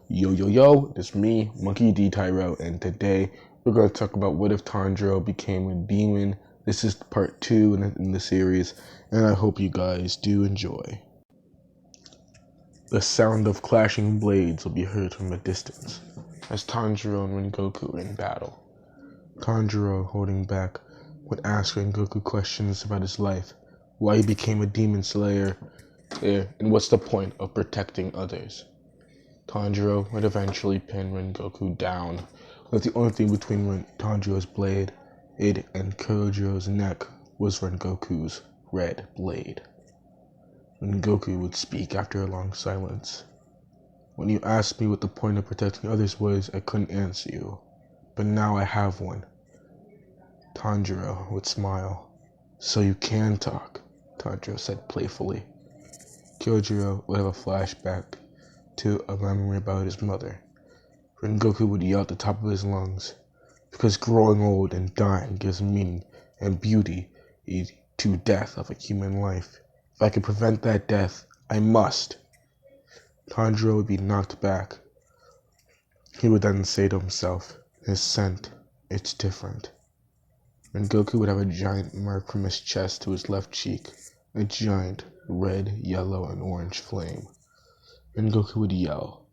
Yo, yo, yo, it's me, Monkey D. Tyro, and today we're going to talk about what if Tanjiro became a demon. This is part 2 in the series, and I hope you guys do enjoy. The sound of clashing blades will be heard from a distance, as Tanjiro and Rengoku are in battle. Tanjiro, holding back, would ask Rengoku questions about his life, why he became a demon slayer, and what's the point of protecting others. Tanjiro would eventually pin Rengoku down, but the only thing between Tanjiro's blade and Kyojuro's neck was Rengoku's red blade. Rengoku would speak after a long silence. When you asked me what the point of protecting others was, I couldn't answer you, but now I have one. Tanjiro would smile. So you can talk, Tanjiro said playfully. Kyojuro would have a flashback to a memory about his mother. Rengoku would yell at the top of his lungs, because growing old and dying gives meaning and beauty to death of a human life. If I can prevent that death, I must. Tanjiro would be knocked back. He would then say to himself, his scent, it's different. Rengoku would have a giant mark from his chest to his left cheek, a giant red, yellow, and orange flame. Rengoku would yell,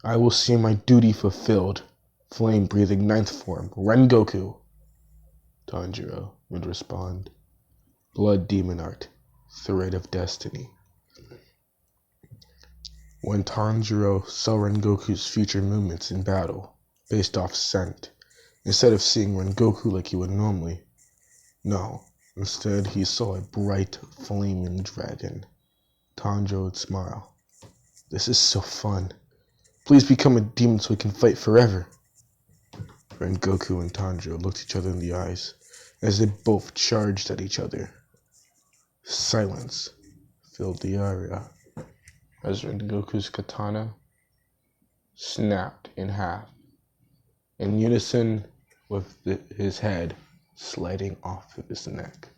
I will see my duty fulfilled. Flame-breathing ninth form, Rengoku. Tanjiro would respond, Blood Demon Art, Thread of Destiny. When Tanjiro saw Rengoku's future movements in battle, based off scent, instead of seeing Rengoku like he would normally, instead he saw a bright, flaming dragon. Tanjiro would smile. This is so fun. Please become a demon so we can fight forever. Rengoku and Tanjiro looked each other in the eyes as they both charged at each other. Silence filled the area as Rengoku's katana snapped in half, in unison with his head sliding off of his neck.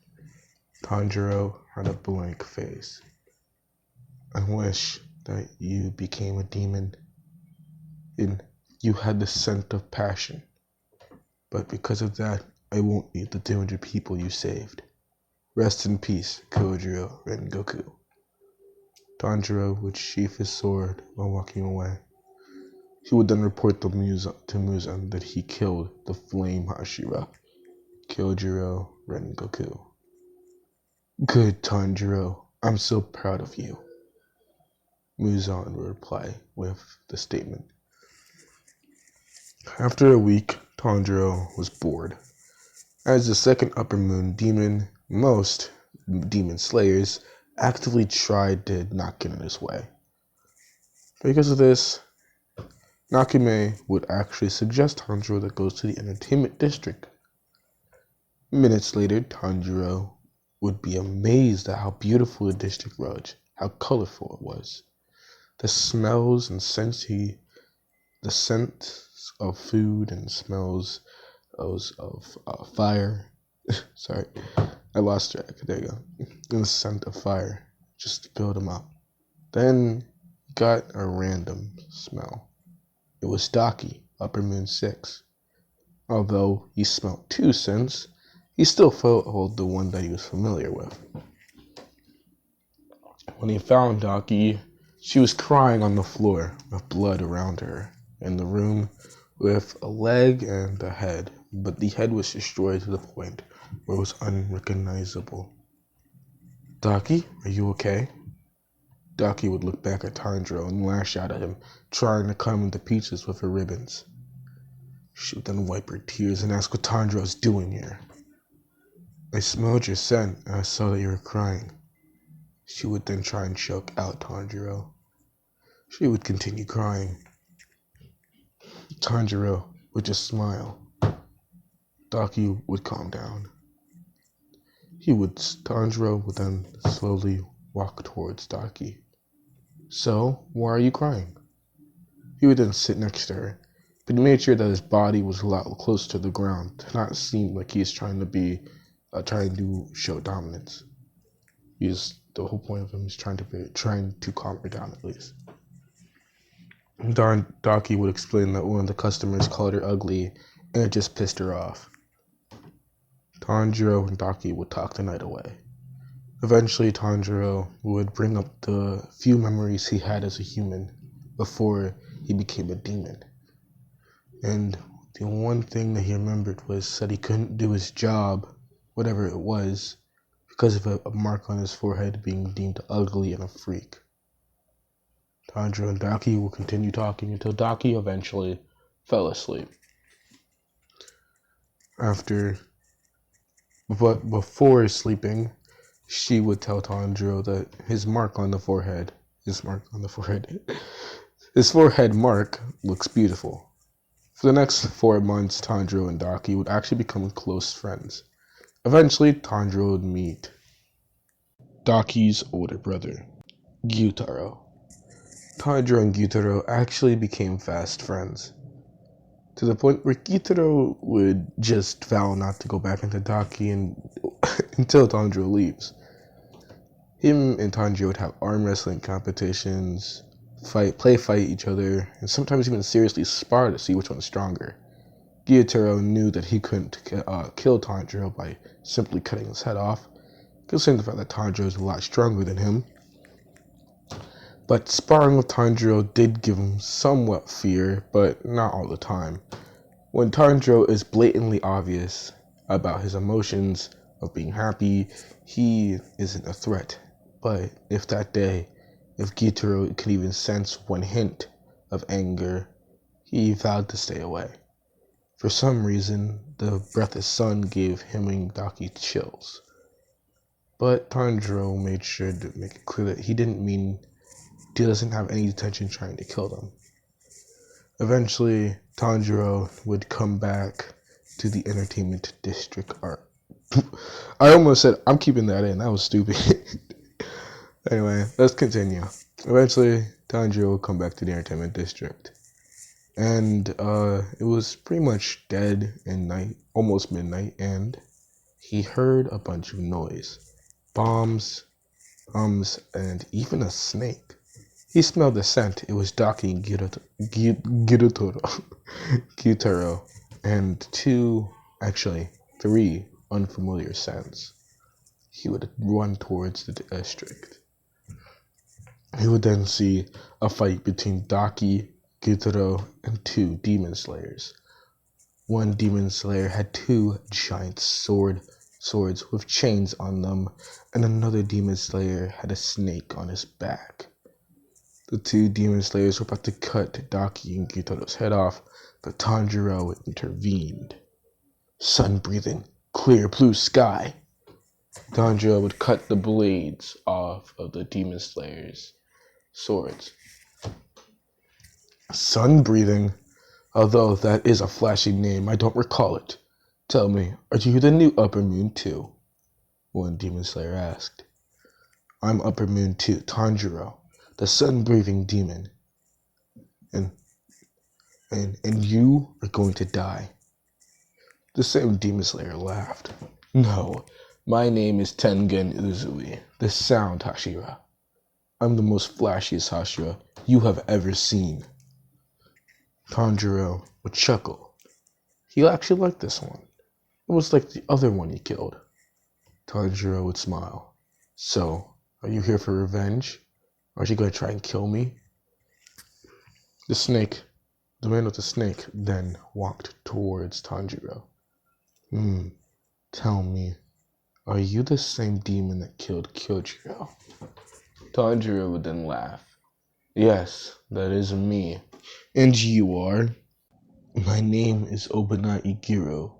Tanjiro had a blank face. I wish that you became a demon and you had the scent of passion. But because of that, I won't eat the 200 people you saved. Rest in peace, Kyojuro Rengoku. Tanjiro would sheath his sword while walking away. He would then report to Muzan that he killed the flame Hashira, Kyojuro Rengoku. Good, Tanjiro. I'm so proud of you. Muzan would reply with the statement. After a week, Tanjiro was bored. As the second upper moon demon, most demon slayers actively tried to not get in his way. Because of this, Nakume would actually suggest Tanjiro that goes to the entertainment district. Minutes later, Tanjiro would be amazed at how beautiful the district was, how colorful it was. The smells and scents the scents of food and smells of fire. Sorry, I lost track. There you go. And the scent of fire just filled him up. Then got a random smell. It was Daki, Upper Moon 6. Although he smelled 2 scents, he still felt the one that he was familiar with. When he found Daki, she was crying on the floor with blood around her, in the room with a leg and a head, but the head was destroyed to the point where it was unrecognizable. Daki, are you okay? Daki would look back at Tanjiro and lash out at him, trying to cut him into pieces with her ribbons. She would then wipe her tears and ask what Tanjiro was doing here. I smelled your scent and I saw that you were crying. She would then try and choke out Tanjiro. She would continue crying. Tanjiro would just smile. Daki would calm down. Tanjiro would then slowly walk towards Daki. So, why are you crying? He would then sit next to her, but he made sure that his body was a lot closer to the ground to not seem like he's trying to show dominance. The whole point of him is trying to calm her down at least. Daki would explain that one of the customers called her ugly, and it just pissed her off. Tanjiro and Daki would talk the night away. Eventually, Tanjiro would bring up the few memories he had as a human before he became a demon. And the one thing that he remembered was that he couldn't do his job, whatever it was, because of a mark on his forehead being deemed ugly and a freak. Tanjiro and Daki will continue talking until Daki eventually fell asleep. But before sleeping, she would tell Tanjiro that his forehead mark looks beautiful. For the next 4 months, Tanjiro and Daki would actually become close friends. Eventually, Tanjiro would meet Daki's older brother, Gyutaro. Tanjiro and Gyutaro actually became fast friends, to the point where Gyutaro would just vow not to go back into Daki until Tanjiro leaves. Him and Tanjiro would have arm wrestling competitions, fight each other, and sometimes even seriously spar to see which one's stronger. Gyutaro knew that he couldn't kill Tanjiro by simply cutting his head off, considering the fact that Tanjiro is a lot stronger than him. But sparring with Tanjiro did give him somewhat fear, but not all the time. When Tanjiro is blatantly obvious about his emotions of being happy, he isn't a threat. But if Gyutaro could even sense one hint of anger, he vowed to stay away. For some reason, the Breathless Sun gave him and Daki chills. But Tanjiro made sure to make it clear that he doesn't have any intention trying to kill them. Eventually, Tanjiro would come back to the entertainment district art. I almost said, I'm keeping that in. That was stupid. Anyway, let's continue. Eventually, Tanjiro would come back to the entertainment district. And it was pretty much dead and night, almost midnight, and he heard a bunch of noise. Bombs, and even a snake. He smelled the scent. It was Daki and Gyutaro, and three unfamiliar scents. He would run towards the district. He would then see a fight between Daki, Gyutaro, and 2 demon slayers. One demon slayer had 2 giant swords with chains on them, and another demon slayer had a snake on his back. The 2 demon slayers were about to cut Daki and Gyutaro's head off, but Tanjiro intervened. Sun breathing, clear blue sky. Tanjiro would cut the blades off of the demon slayers' swords. Sun breathing, although that is a flashy name, I don't recall it. Tell me, are you the new Upper Moon 2? One demon slayer asked. I'm Upper Moon 2, Tanjiro, the sun-breathing demon. And you are going to die. The same demon slayer laughed. No, my name is Tengen Uzui, the sound Hashira. I'm the most flashiest Hashira you have ever seen. Tanjiro would chuckle. He actually liked this one. It was like the other one he killed. Tanjiro would smile. So, are you here for revenge? Are you going to try and kill me? The man with the snake, then walked towards Tanjiro. Tell me, are you the same demon that killed Kyojuro? Tanjiro would then laugh. Yes, that is me. And you are? My name is Obana Igiro.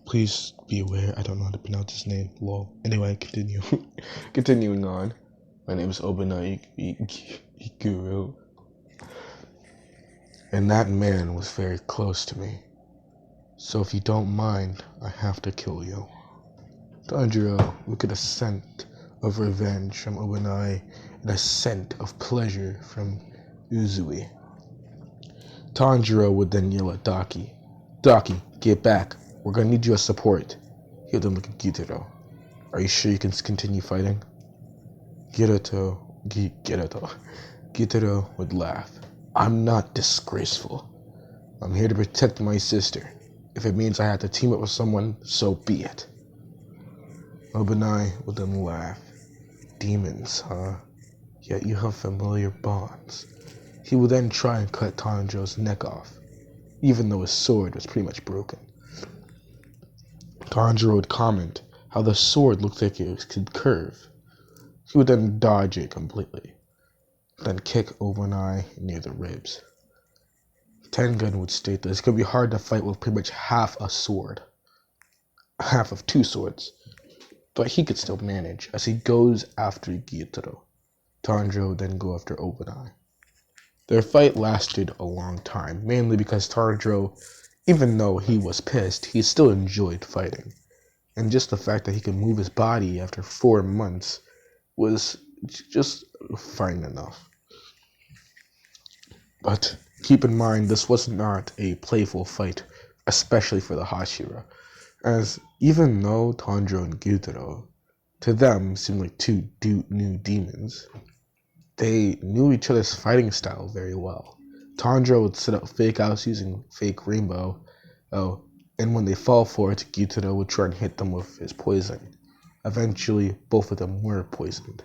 Please be aware, I don't know how to pronounce his name. Lol. Anyway, continue. Continuing on. My name is Obana Igiro. And that man was very close to me. So if you don't mind, I have to kill you. Tanjiro would get a scent of revenge from Obanai and a scent of pleasure from Uzui. Tanjiro would then yell at Daki. Daki, get back. We're gonna need you as support. He would then look at Gyutaro. Are you sure you can continue fighting? Gyutaro would laugh. I'm not disgraceful. I'm here to protect my sister. If it means I have to team up with someone, so be it. Obanai would then laugh. Demons, huh? Yet you have familiar bonds. He would then try and cut Tanjiro's neck off, even though his sword was pretty much broken. Tanjiro would comment how the sword looked like it could curve. He would then dodge it completely, then kick Obanai near the ribs. Tengen would state that it's going to be hard to fight with pretty much half a sword. Half of two swords. But he could still manage as he goes after Gyutaro. Tanjiro would then go after Obanai. Their fight lasted a long time, mainly because Tanjiro, even though he was pissed, he still enjoyed fighting. And just the fact that he could move his body after 4 months was just fine enough. But keep in mind, this was not a playful fight, especially for the Hashira, as even though Tanjiro and Gyutaro, to them, seemed like two new demons, they knew each other's fighting style very well. Tanjiro would set up fake outs using fake rainbow, and when they fall for it, Gyutaro would try and hit them with his poison. Eventually, both of them were poisoned.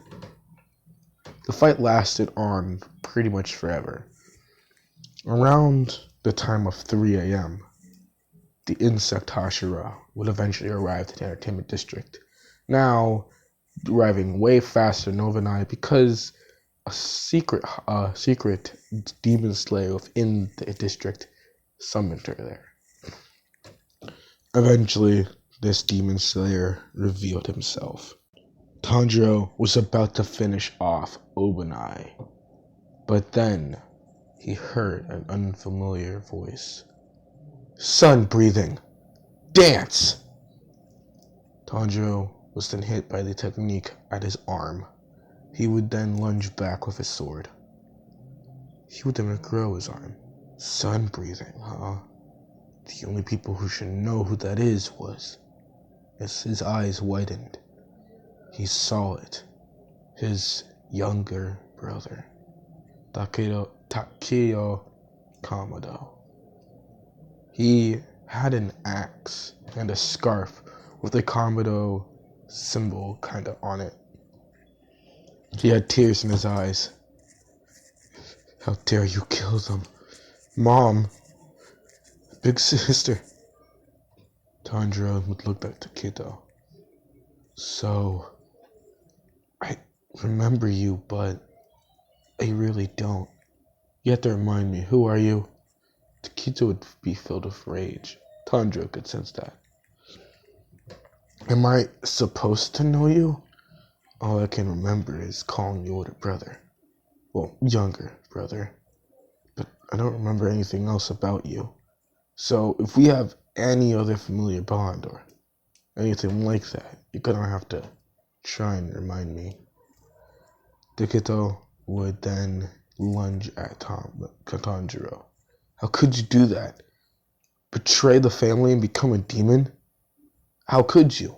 The fight lasted on pretty much forever. Around the time of 3 a.m., the insect Hashira would eventually arrive to the entertainment district. Now, arriving way faster than overnight because a secret demon slayer within the district summoned her there. Eventually, this demon slayer revealed himself. Tanjiro was about to finish off Obanai, but then he heard an unfamiliar voice. Sun breathing! Dance! Tanjiro was then hit by the technique at his arm. He would then lunge back with his sword. He would then regrow his arm. Sun breathing, huh? The only people who should know who that is was, as his eyes widened, he saw it. His younger brother, Takeo Kamado. He had an axe and a scarf with a Kamado symbol kind of on it. He had tears in his eyes. How dare you kill them? Mom! Big sister! Tanjiro would look at Taketo. So, I remember you, but I really don't. You have to remind me, who are you? Taketo would be filled with rage. Tanjiro could sense that. Am I supposed to know you? All I can remember is calling you older brother. Well, younger brother. But I don't remember anything else about you. So if we have any other familiar bond or anything like that, you're gonna have to try and remind me. Taketo would then lunge at Tanjiro. How could you do that? Betray the family and become a demon? How could you?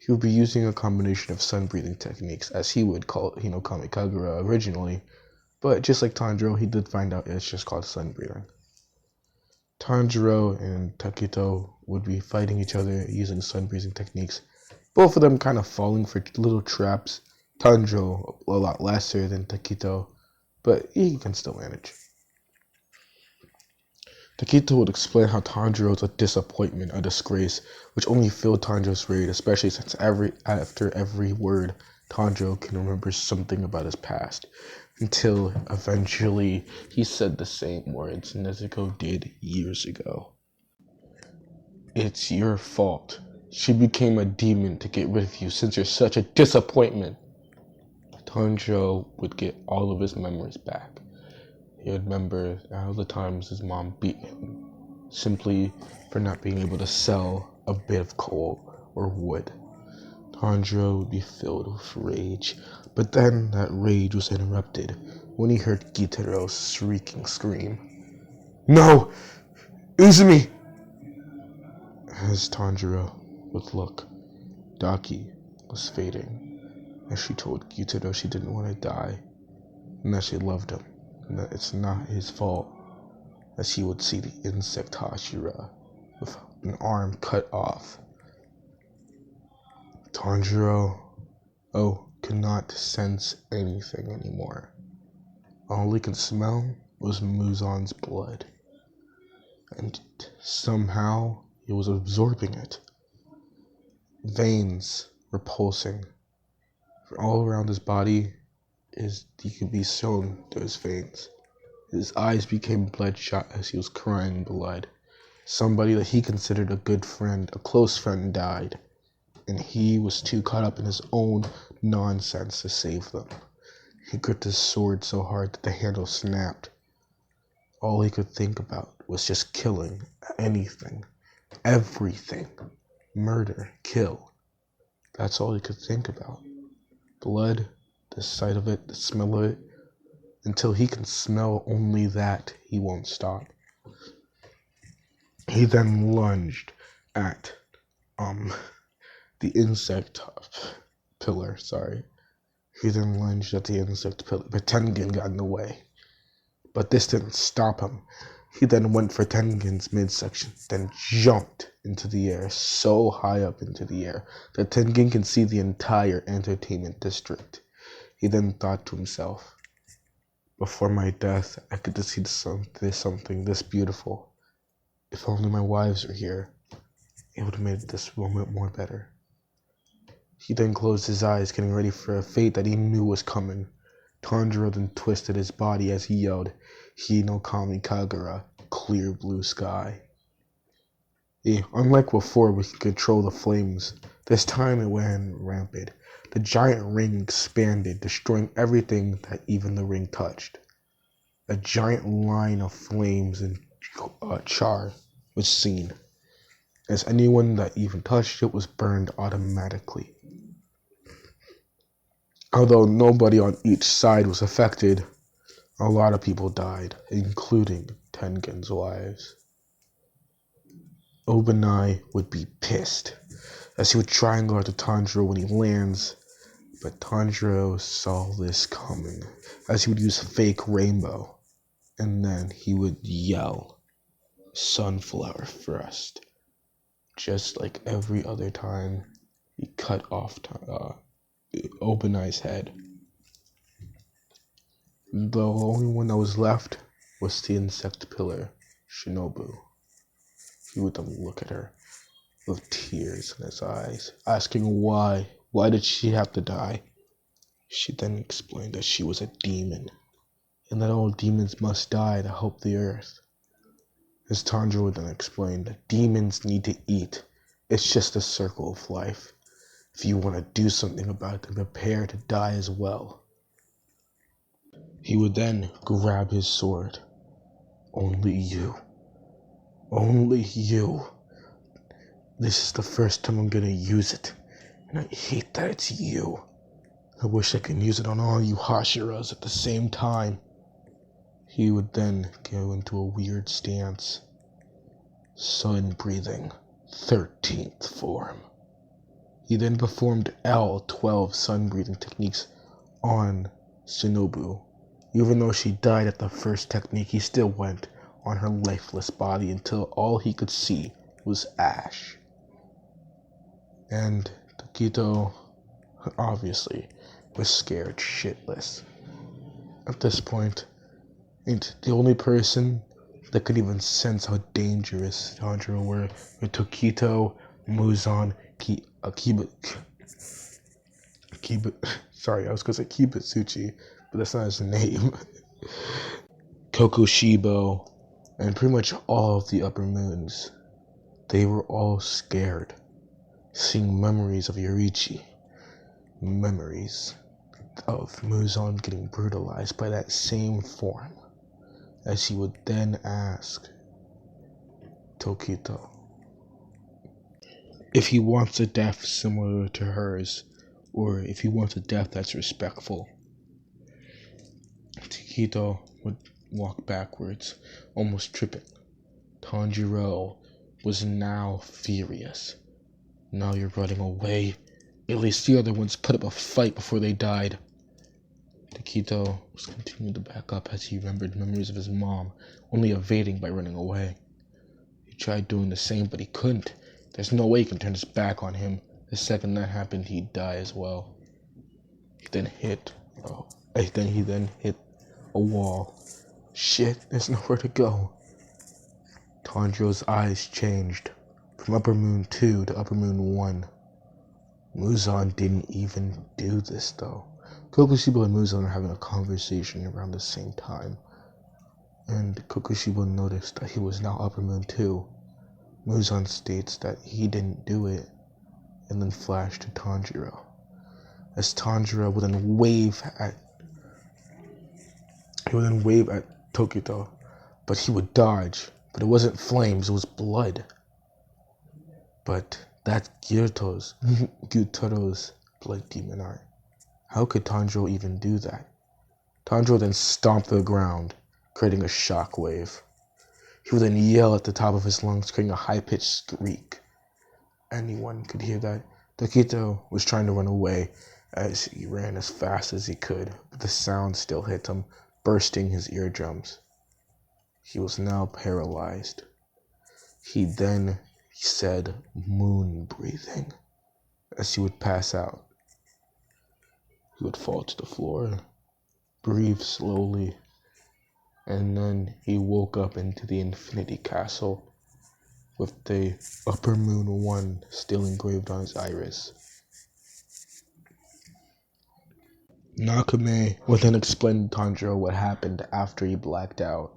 He would be using a combination of sun-breathing techniques, as he would call it, Kamikagura originally, but just like Tanjiro, he did find out it's just called sun-breathing. Tanjiro and Taketo would be fighting each other using sun-breathing techniques, both of them kind of falling for little traps. Tanjiro a lot lesser than Taketo, but he can still manage. Taketo would explain how Tanjiro was a disappointment, a disgrace, which only filled Tanjiro's rage, especially since after every word, Tanjiro can remember something about his past, until eventually he said the same words Nezuko did years ago. It's your fault. She became a demon to get rid of you since you're such a disappointment. Tanjiro would get all of his memories back. He would remember all the times his mom beat him, simply for not being able to sell a bit of coal or wood. Tanjiro would be filled with rage, but then that rage was interrupted when he heard Gyutaro's shrieking scream. No! Izumi! As Tanjiro would look, Daki was fading, as she told Gyutaro she didn't want to die, and that she loved him, and that it's not his fault, as he would see the insect Hashira with an arm cut off. Tanjiro, could not sense anything anymore. All he could smell was Muzan's blood, and somehow he was absorbing it. Veins were pulsing all around his body. He could be shown those veins. His eyes became bloodshot as he was crying blood. Somebody that he considered a good friend, a close friend, died, and he was too caught up in his own nonsense to save them. He gripped his sword so hard that the handle snapped. All he could think about was just killing anything, everything. Murder, kill. That's all he could think about. Blood, the sight of it, the smell of it. Until he can smell only that, he won't stop. He then lunged at the insect pillar, He then lunged at the insect pillar, but Tengen got in the way. But this didn't stop him. He then went for Tengen's midsection, then jumped into the air, so high up into the air that Tengen can see the entire entertainment district. He then thought to himself, before my death, I get to see something this beautiful. If only my wives were here, it would have made this moment more better. He then closed his eyes, getting ready for a fate that he knew was coming. Tanjiro then twisted his body as he yelled, "Hi no Kami Kagura," clear blue sky. Unlike before, we can control the flames. This time it went rampant. The giant ring expanded, destroying everything that even the ring touched. A giant line of flames and char was seen, as anyone that even touched it was burned automatically. Although nobody on each side was affected, a lot of people died, including Tengen's wives. Obanai would be pissed, as he would try and go after Tanjiro when he lands, but Tanjiro saw this coming, as he would use fake rainbow, and then he would yell, "Sunflower first," just like every other time he cut off Obanai's head. The only one that was left was the insect pillar, Shinobu. He would then look at her with tears in his eyes, asking why. Why did she have to die? She then explained that she was a demon, and that all demons must die to help the earth. As Tanjiro would then explain that demons need to eat. It's just a circle of life. If you want to do something about it, then prepare to die as well. He would then grab his sword. Only you. Only you. This is the first time I'm gonna use it, and I hate that it's you. I wish I could use it on all you hashiras at the same time. He would then go into a weird stance. Sun breathing, 13th form. He then performed L12 sun breathing techniques on Shinobu. Even though she died at the first technique, he still went on her lifeless body until all he could see was ash. And Takito, obviously, was scared shitless. At this point, and the only person that could even sense how dangerous Tanjiro were Takito, Muzan, Kibutsuchi, but that's not his name. Kokushibo, and pretty much all of the upper moons. They were all scared, seeing memories of Yoriichi, memories of Muzan getting brutalized by that same form, as he would then ask Tokito if he wants a death similar to hers, or if he wants a death that's respectful. Tokito would walk backwards, almost tripping. Tanjiro was now furious. "Now you're running away. At least the other ones put up a fight before they died." Takito was continuing to back up as he remembered memories of his mom, only evading by running away. He tried doing the same, but he couldn't. There's no way he can turn his back on him. The second that happened, he'd die as well. He then hit a wall. Shit, there's nowhere to go. Tanjiro's eyes changed from Upper Moon 2 to Upper Moon 1. Muzan didn't even do this though. Kokushibo and Muzan are having a conversation around the same time, and Kokushibo noticed that he was now Upper Moon 2. Muzan states that he didn't do it, and then flashed to Tanjiro. As Tanjiro would then wave at Tokito, but he would dodge. But it wasn't flames, it was blood. But that's Gyutaro's blood demon art. How could Tanjiro even do that? Tanjiro then stomped the ground, creating a shockwave. He would then yell at the top of his lungs, creating a high-pitched squeak. Anyone could hear that. Tokito was trying to run away as he ran as fast as he could, but the sound still hit him, bursting his eardrums. He was now paralyzed. He then said moon breathing. As he would pass out, he would fall to the floor, breathe slowly, and then he woke up into the Infinity Castle with the Upper Moon 1 still engraved on his iris. Nakame would then explain to Tanjiro what happened after he blacked out.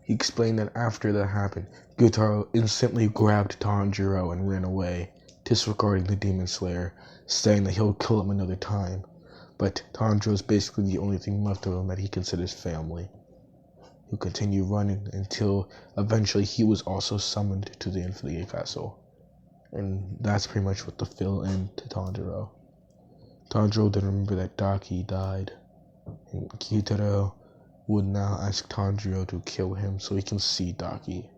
He explained that after that happened, Gyutaro instantly grabbed Tanjiro and ran away, disregarding the Demon Slayer, saying that he'll kill him another time. But Tanjiro is basically the only thing left of him that he considers family. He'll continue running until eventually he was also summoned to the Infinity Castle. And that's pretty much what the fill in to Tanjiro. Tanjiro then remembered that Daki died, and Gyutaro would now ask Tanjiro to kill him so he can see Daki.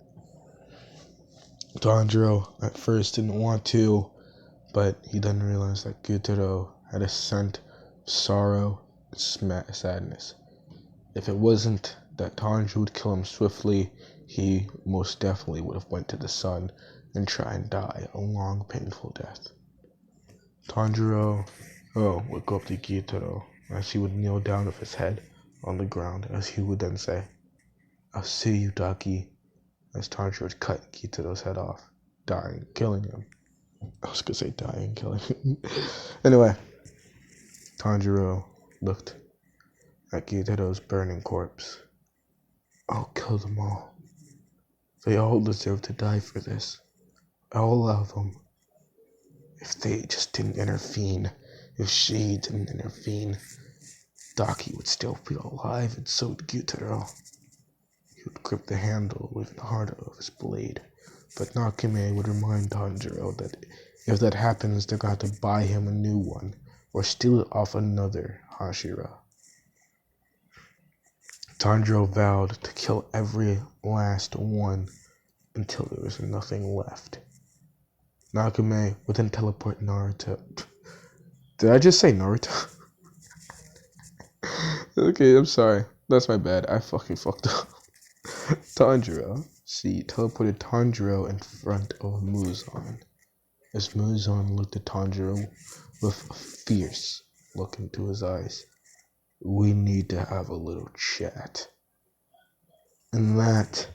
Tanjiro at first didn't want to, but he then realized that Gyutaro had a scent of sorrow and sadness. If it wasn't that Tanjiro would kill him swiftly, he most definitely would have went to the sun and tried and die a long, painful death. Tanjiro would go up to Gyutaro as he would kneel down with his head on the ground, as he would then say, "I'll see you, Daki," as Tanjiro would cut Gyutaro's head off, killing him. I was gonna say dying, killing him. Anyway, Tanjiro looked at Gyutaro's burning corpse. "I'll kill them all. They all deserve to die for this. All of them. If they just didn't intervene, if she didn't intervene, Daki would still be alive, and so would Gyutaro." He would grip the handle even harder of his blade, but Nakame would remind Tanjiro that if that happens, they're going to have to buy him a new one, or steal it off another Hashira. Tanjiro vowed to kill every last one until there was nothing left. Nakame would then teleport Naruto. Did I just say Naruto? Okay, I'm sorry. That's my bad. I fucking fucked up. Tanjiro. She teleported Tanjiro in front of Muzan. As Muzan looked at Tanjiro with a fierce look into his eyes. "We need to have a little chat." And that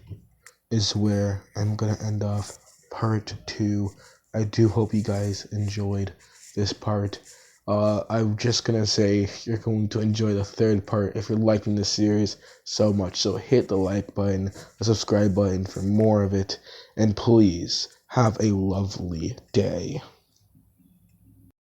is where I'm going to end off part 2. I do hope you guys enjoyed this part. I'm just going to say you're going to enjoy the third part if you're liking this series so much. So hit the like button, the subscribe button for more of it. And please have a lovely day.